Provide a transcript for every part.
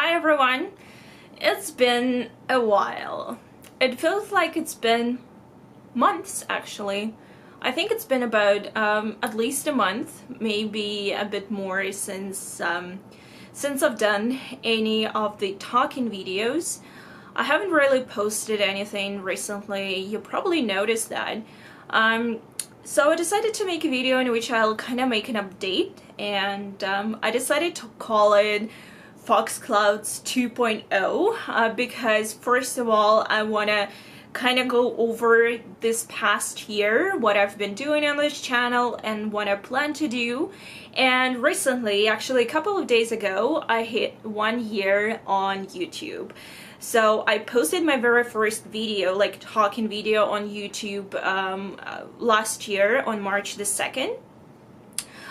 Hi everyone! It's been a while. It feels like it's been months actually. I think it's been about at least a month, maybe a bit more since I've done any of the talking videos. I haven't really posted anything recently. You probably noticed that. So I decided to make a video in which I'll kind of make an update, and I decided to call it Foxclouds 2.0 because first of all I want to kind of go over this past year, what I've been doing on this channel and what I plan to do. And recently, actually a couple of days ago, I hit 1 year on YouTube. So I posted my very first video, like talking video on YouTube last year on March the 2nd.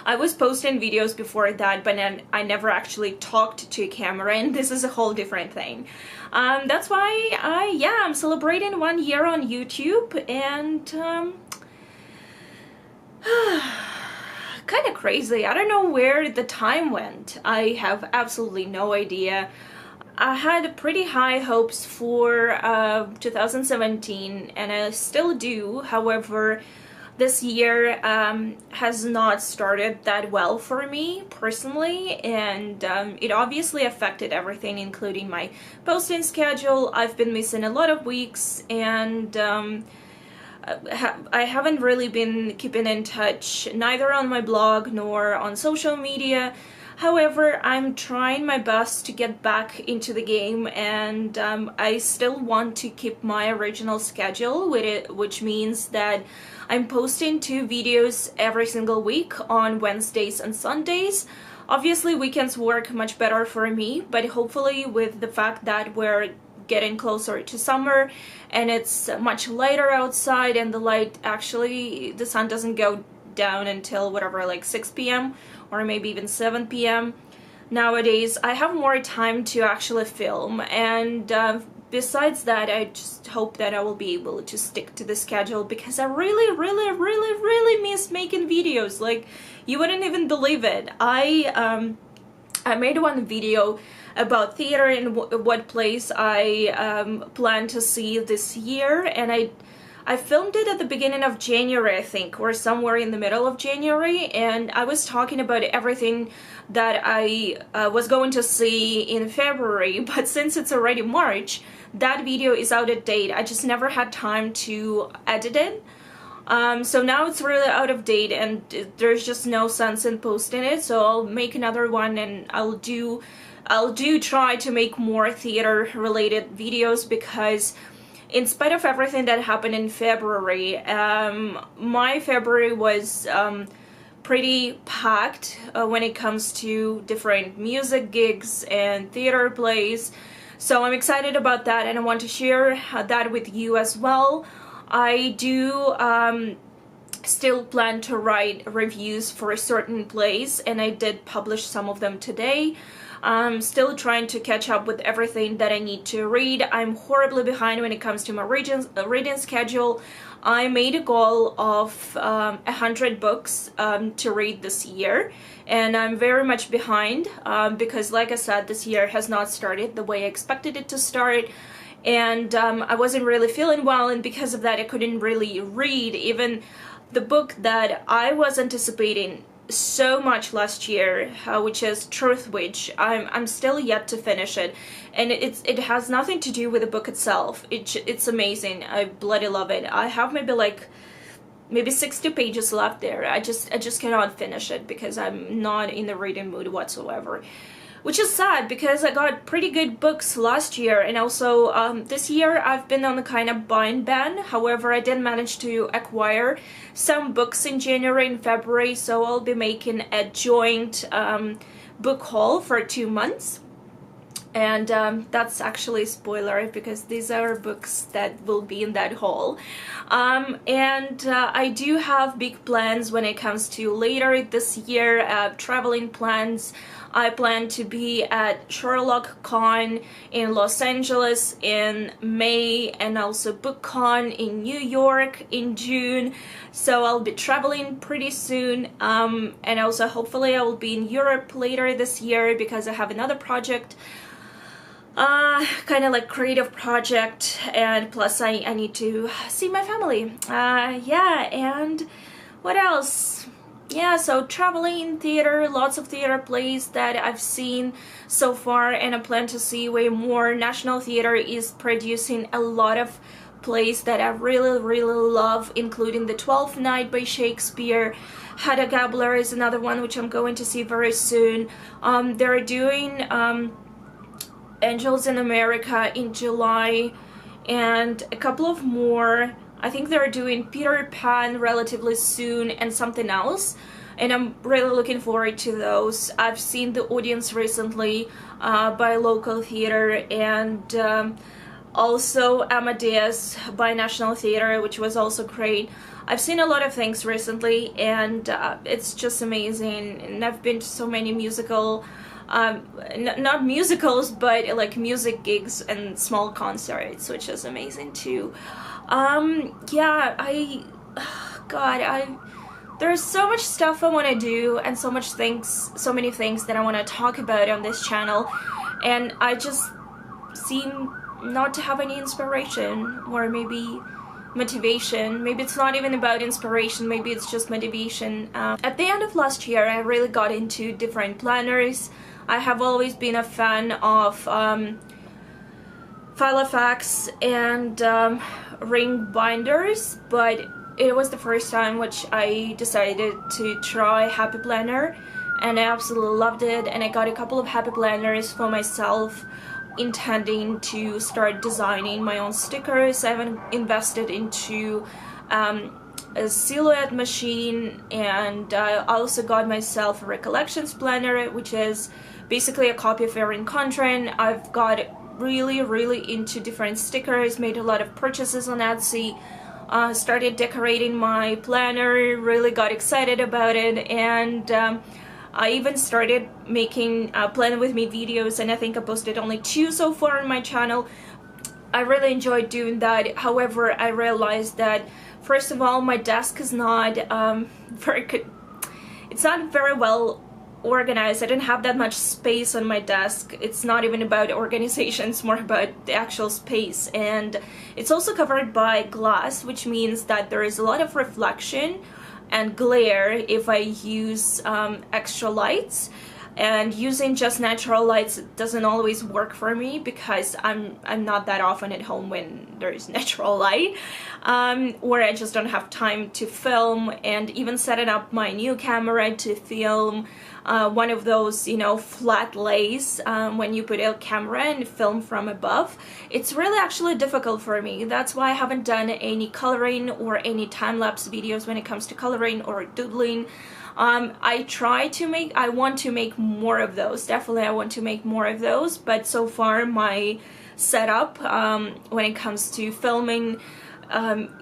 I was posting videos before that, but then I never actually talked to a camera, and this is a whole different thing. That's why I'm celebrating 1 year on YouTube, and kind of crazy. I don't know where the time went. I have absolutely no idea. I had pretty high hopes for 2017, and I still do. However, this year has not started that well for me personally, and it obviously affected everything, including my posting schedule. I've been missing a lot of weeks, and I haven't really been keeping in touch, neither on my blog nor on social media. However, I'm trying my best to get back into the game, and I still want to keep my original schedule with it, which means that I'm posting 2 videos every single week on Wednesdays and Sundays. Obviously, weekends work much better for me, but hopefully with the fact that we're getting closer to summer and it's much lighter outside, and the sun doesn't go down until whatever, like 6 p.m. or maybe even 7 p.m. nowadays, I have more time to actually film, and besides that, I just hope that I will be able to stick to the schedule, because I really miss making videos. Like, you wouldn't even believe it. I made one video about theater and what plays I plan to see this year, and I filmed it at the beginning of January, I think, or somewhere in the middle of January, and I was talking about everything that I was going to see in February, but since it's already March, that video is out of date. I just never had time to edit it. So now it's really out of date, and there's just no sense in posting it, so I'll make another one, and I'll do try to make more theater related videos, because in spite of everything that happened in February, my February was pretty packed when it comes to different music gigs and theater plays. So I'm excited about that, and I want to share that with you as well. I do still plan to write reviews for certain plays, and I did publish some of them today. I'm still trying to catch up with everything that I need to read. I'm horribly behind when it comes to my reading schedule. I made a goal of 100 books to read this year, and I'm very much behind because, like I said, this year has not started the way I expected it to start, and I wasn't really feeling well, and because of that I couldn't really read even the book that I was anticipating so much last year, which is Truth Witch. I'm still yet to finish it, and it has nothing to do with the book itself. It's amazing. I bloody love it. I have maybe 60 pages left there. I just cannot finish it because I'm not in the reading mood whatsoever, which is sad because I got pretty good books last year, and also this year I've been on a kind of buying ban. However, I did manage to acquire some books in January and February, so I'll be making a joint book haul for 2 months. And that's actually a spoiler because these are books that will be in that haul. And I do have big plans when it comes to later this year, traveling plans. I plan to be at Sherlock Con in Los Angeles in May, and also BookCon in New York in June. So I'll be traveling pretty soon, and also hopefully I will be in Europe later this year because I have another project kind of like creative project, and plus I need to see my family. Yeah, and what else? Yeah, so traveling, theater, lots of theater plays that I've seen so far, and I plan to see way more. National Theatre is producing a lot of plays that I really love, including The Twelfth Night by Shakespeare. Hedda Gabler is another one which I'm going to see very soon. They're doing Angels in America in July, and a couple of more. I think they're doing Peter Pan relatively soon and something else, and I'm really looking forward to those. I've seen The Audience recently by a local theater, and also Amadeus by National Theatre, which was also great. I've seen a lot of things recently, and it's just amazing, and I've been to so many musical not musicals, but like music gigs and small concerts, which is amazing too. Yeah, there's so much stuff I want to do, and so many things that I want to talk about on this channel, and I just seem not to have any inspiration, or maybe motivation. Maybe it's not even about inspiration, maybe it's just motivation. At the end of last year, I really got into different planners. I have always been a fan of Filofax and ring binders, but it was the first time which I decided to try Happy Planner, and I absolutely loved it, and I got a couple of Happy Planners for myself, intending to start designing my own stickers. I've invested into a silhouette machine, and I also got myself a recollections planner, which is basically a copy of Erin Condren. I've got really into different stickers, made a lot of purchases on Etsy, started decorating my planner, really got excited about it, and I even started making plan with me videos, and I think I posted only 2 so far on my channel. I really enjoyed doing that. However, I realized that, first of all, my desk is not very good. It's not very well organized. I didn't have that much space on my desk. It's not even about organization, it's more about the actual space, and it's also covered by glass, which means that there is a lot of reflection and glare if I use extra lights, and using just natural lights doesn't always work for me, because I'm not that often at home when there is natural light, or I just don't have time to film. And even setting up my new camera to film one of those, you know, flat lays, when you put a camera and film from above, it's really actually difficult for me. That's why I haven't done any coloring or any time-lapse videos when it comes to coloring or doodling. I want to make more of those. Definitely I want to make more of those, but so far my setup when it comes to filming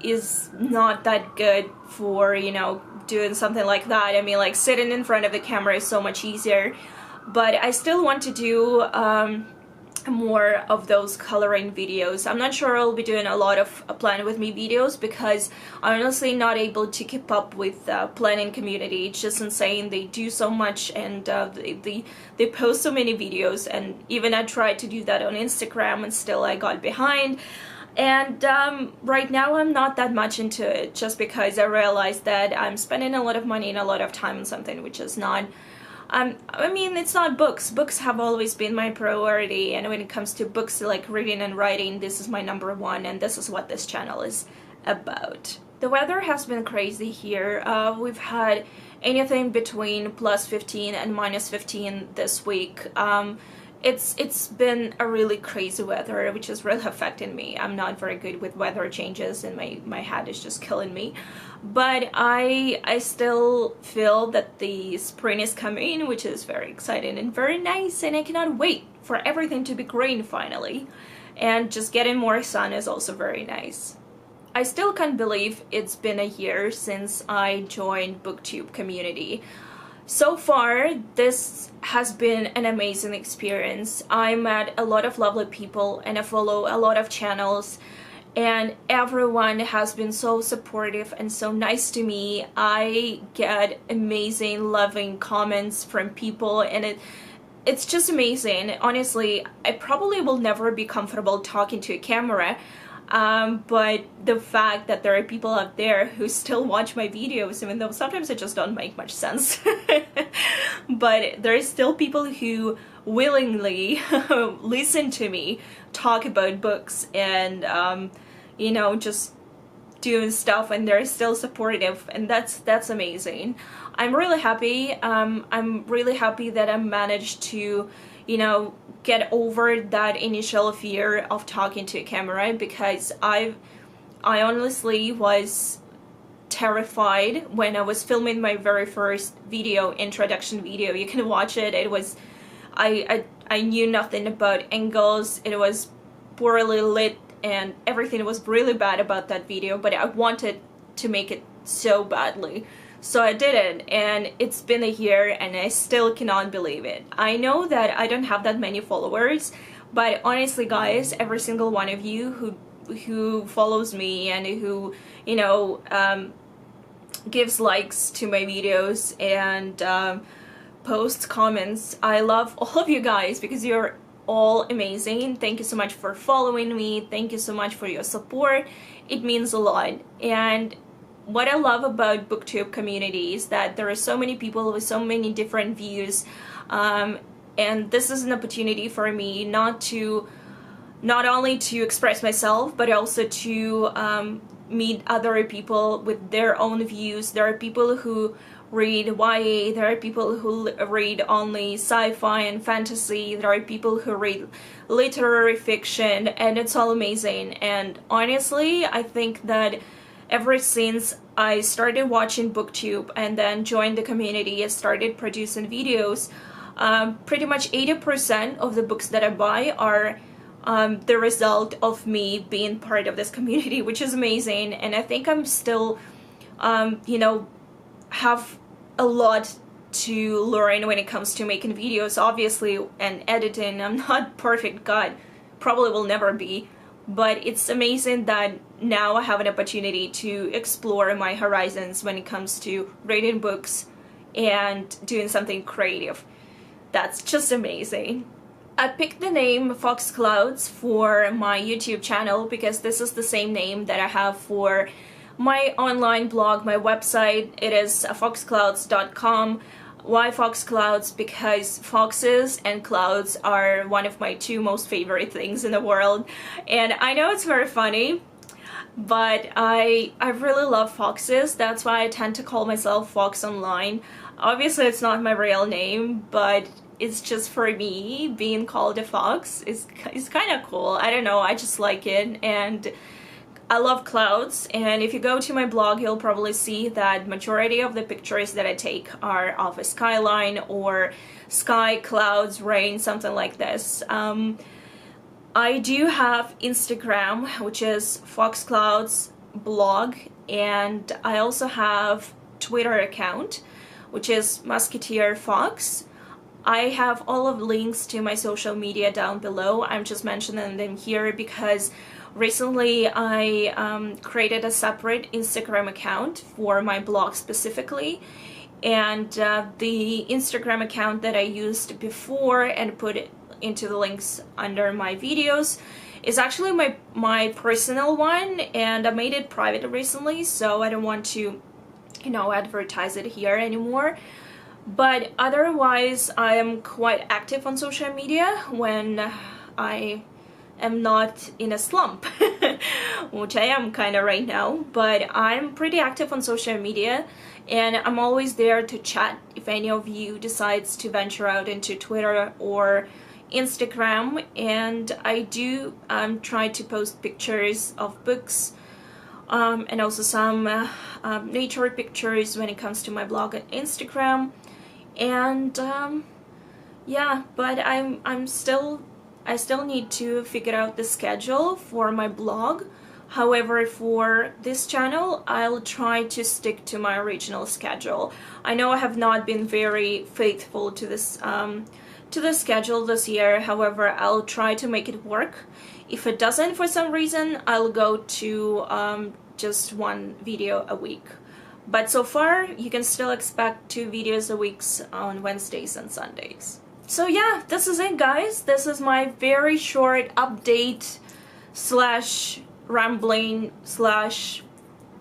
is not that good for, you know, doing something like that. I mean, like, sitting in front of the camera is so much easier, but I still want to do more of those coloring videos. I'm not sure I'll be doing a lot of plan with me videos, because I'm honestly not able to keep up with the planning community. It's just insane. They do so much, and they post so many videos, and even I tried to do that on Instagram and still I got behind. And right now I'm not that much into it, just because I realized that I'm spending a lot of money and a lot of time on something which is not I mean, it's not books. Books have always been my priority, and when it comes to books, like reading and writing, this is my #1, and this is what this channel is about. The weather has been crazy here. We've had anything between +15 and -15 this week. It's been a really crazy weather, which is really affecting me. I'm not very good with weather changes, and my head is just killing me. But I still feel that the spring is coming, which is very exciting and very nice, and I cannot wait for everything to be green finally. And just getting more sun is also very nice. I still can't believe it's been a year since I joined Booktube community. So far, this has been an amazing experience. I met a lot of lovely people, and I follow a lot of channels, and everyone has been so supportive and so nice to me. I get amazing, loving comments from people, and it's just amazing. Honestly, I probably will never be comfortable talking to a camera, but the fact that there are people out there who still watch my videos, even though sometimes it just don't make much sense, but there are still people who willingly listen to me talk about books and you know, just doing stuff, and they're still supportive, and that's amazing. I'm really happy. I'm really happy that I managed to, you know, get over that initial fear of talking to a camera, because I honestly was terrified when I was filming my very first video, introduction video. You can watch it. It was, I knew nothing about angles. It was poorly lit and everything was really bad about that video, but I wanted to make it so badly. So I did it, and it's been a year and I still cannot believe it. I know that I don't have that many followers, but honestly guys, every single one of you who follows me and who, you know, gives likes to my videos and posts comments, I love all of you guys because you're all amazing. Thank you so much for following me. Thank you so much for your support. It means a lot. And what I love about Booktube community is that there are so many people with so many different views, and this is an opportunity for me not only to express myself, but also to meet other people with their own views. There are people who read YA, there are people who read only sci-fi and fantasy, there are people who read literary fiction, and it's all amazing. And honestly, I think that ever since I started watching Booktube and then joined the community and started producing videos, pretty much 80% of the books that I buy are the result of me being part of this community, which is amazing. And I think I'm still, you know, have a lot to learn when it comes to making videos, obviously, and editing. I'm not perfect, God, probably will never be, but it's amazing that now I have an opportunity to explore my horizons when it comes to reading books and doing something creative. That's just amazing. I picked the name Foxclouds for my YouTube channel because this is the same name that I have for my online blog, my website. It is foxclouds.com. Why Foxclouds? Because foxes and clouds are one of my two most favorite things in the world. And I know it's very funny, but I really love foxes. That's why I tend to call myself Fox Online. Obviously it's not my real name, but it's just for me. Being called a fox is kind of cool. I don't know, I just like it, and I love clouds. And if you go to my blog, you'll probably see that majority of the pictures that I take are of a skyline or sky, clouds, rain, something like this. I do have Instagram, which is Foxclouds blog, and I also have Twitter account, which is Musketeer Fox. I have all of the links to my social media down below. I'm just mentioning them here because recently I created a separate Instagram account for my blog specifically, and the Instagram account that I used before and put it into the links under my videos is actually my personal one, and I made it private recently, so I don't want to, you know, advertise it here anymore. But otherwise, I am quite active on social media when I am not in a slump, which I am kind of right now, but I'm pretty active on social media, and I'm always there to chat if any of you decides to venture out into Twitter or Instagram. And I do try to post pictures of books, and also some nature pictures when it comes to my blog on Instagram. And yeah, but I still need to figure out the schedule for my blog. However, for this channel, I'll try to stick to my original schedule. I know I have not been very faithful to this to the schedule this year. However, I'll try to make it work. If it doesn't for some reason, I'll go to just one video a week. But so far, you can still expect 2 videos a week on Wednesdays and Sundays. So yeah, this is it, guys. This is my very short update slash rambling slash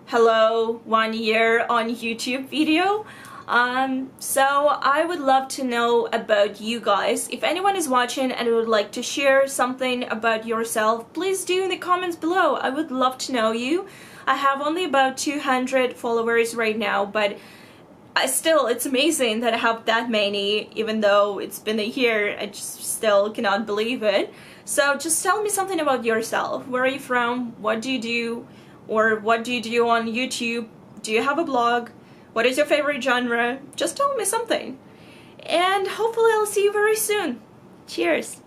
hello 1 year on YouTube video. So I would love to know about you guys. If anyone is watching and would like to share something about yourself, please do in the comments below. I would love to know you. I have only about 200 followers right now, but it's amazing that I have that many, even though it's been a year. I just still cannot believe it. So just tell me something about yourself. Where are you from? What do you do? Or what do you do on YouTube? Do you have a blog? What is your favorite genre? Just tell me something. And hopefully I'll see you very soon. Cheers!